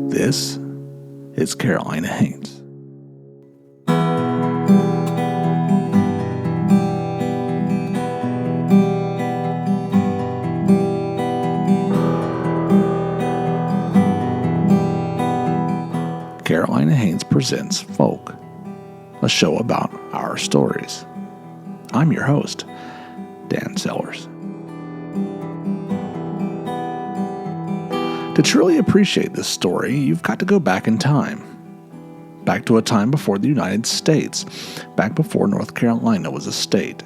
This is Carolina Haints. Carolina Haints presents Folk, a show about our stories. I'm your host, Dan Sellers. To truly appreciate this story, you've got to go back in time. Back to a time before the United States, back before North Carolina was a state,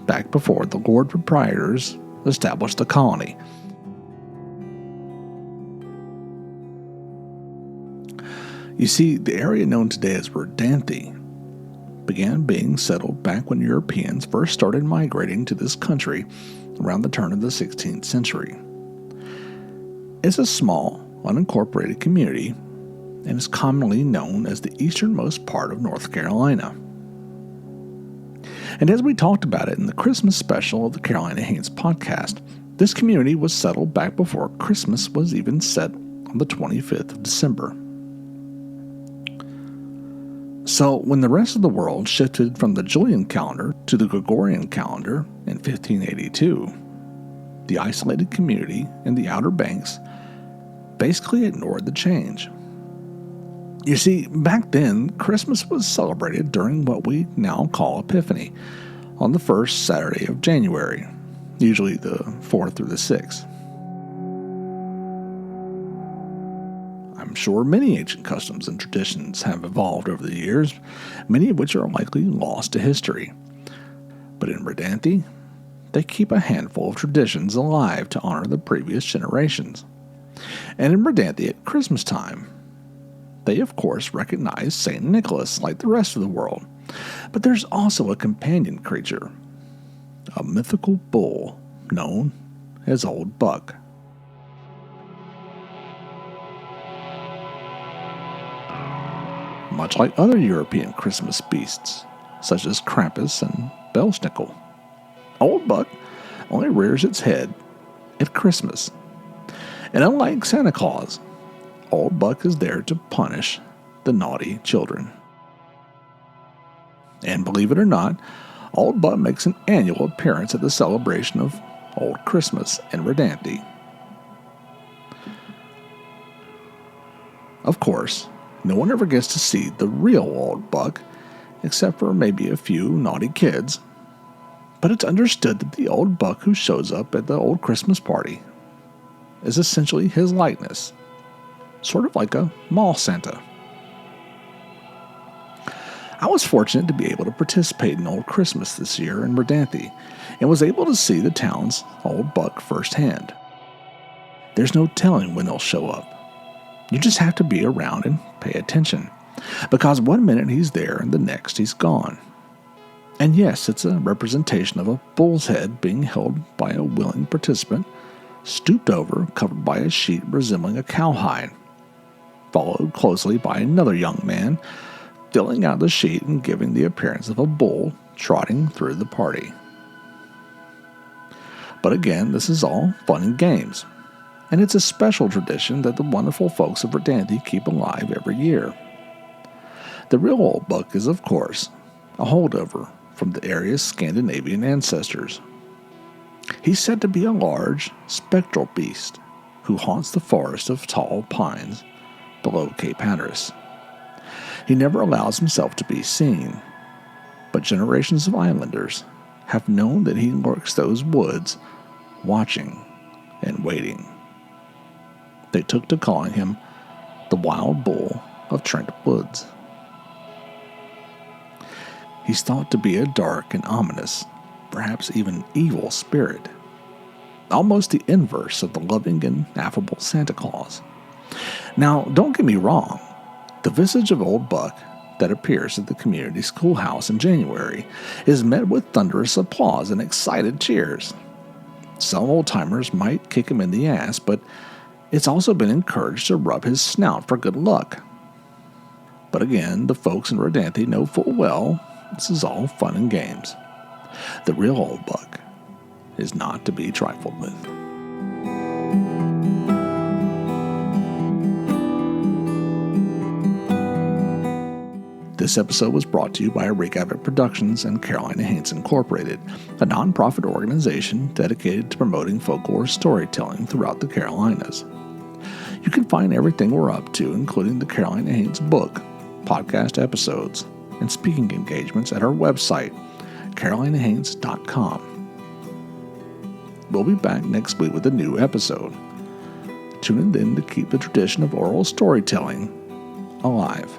back before the Lord Proprietors established a colony. You see, the area known today as Rodanthe began being settled back when Europeans first started migrating to this country around the turn of the 16th century. It's a small, unincorporated community and is commonly known as the easternmost part of North Carolina. And as we talked about it in the Christmas special of the Carolina Haints podcast, this community was settled back before Christmas was even set on the 25th of December. So when the rest of the world shifted from the Julian calendar to the Gregorian calendar in 1582, the isolated community in the Outer Banks basically ignored the change. You see, back then, Christmas was celebrated during what we now call Epiphany, on the first Saturday of January, usually the 4th through the 6th. I'm sure many ancient customs and traditions have evolved over the years, many of which are likely lost to history. But in Rodanthe, they keep a handful of traditions alive to honor the previous generations. And in Rodanthe at Christmas time, they of course recognize St. Nicholas like the rest of the world. But there's also a companion creature, a mythical bull known as Old Buck. Much like other European Christmas beasts, such as Krampus and Belsnickel, Old Buck only rears its head at Christmas. And unlike Santa Claus, Old Buck is there to punish the naughty children. And believe it or not, Old Buck makes an annual appearance at the celebration of Old Christmas in Rodanthe. Of course, no one ever gets to see the real Old Buck, except for maybe a few naughty kids. But it's understood that the Old Buck who shows up at the old Christmas party is essentially his likeness, sort of like a mall Santa. I was fortunate to be able to participate in Old Christmas this year in Rodanthe and was able to see the town's Old Buck firsthand. There's no telling when they'll show up. You just have to be around and pay attention, because one minute he's there and the next he's gone. And yes, it's a representation of a bull's head being held by a willing participant, stooped over, covered by a sheet resembling a cowhide, followed closely by another young man, filling out the sheet and giving the appearance of a bull trotting through the party. But again, this is all fun and games, and it's a special tradition that the wonderful folks of Rodanthe keep alive every year. The real Old Buck is, of course, a holdover from the area's Scandinavian ancestors. He's said to be a large, spectral beast who haunts the forest of tall pines below Cape Hatteras. He never allows himself to be seen, but generations of islanders have known that he lurks those woods, watching and waiting. They took to calling him the Wild Bull of Trent Woods. He's thought to be a dark and ominous, perhaps even evil spirit, almost the inverse of the loving and affable Santa Claus. Now, don't get me wrong, the visage of Old Buck that appears at the community schoolhouse in January is met with thunderous applause and excited cheers. Some old-timers might kick him in the ass, but it's also been encouraged to rub his snout for good luck. But again, the folks in Rodanthe know full well this is all fun and games. The real Old Buck is not to be trifled with. This episode was brought to you by Rick Abbott Productions and Carolina Haints Incorporated, a nonprofit organization dedicated to promoting folklore storytelling throughout the Carolinas. You can find everything we're up to, including the Carolina Haints book, podcast episodes, and speaking engagements at our website, carolinahaints.com. We'll be back next week with a new episode. Tune in then to keep the tradition of oral storytelling alive.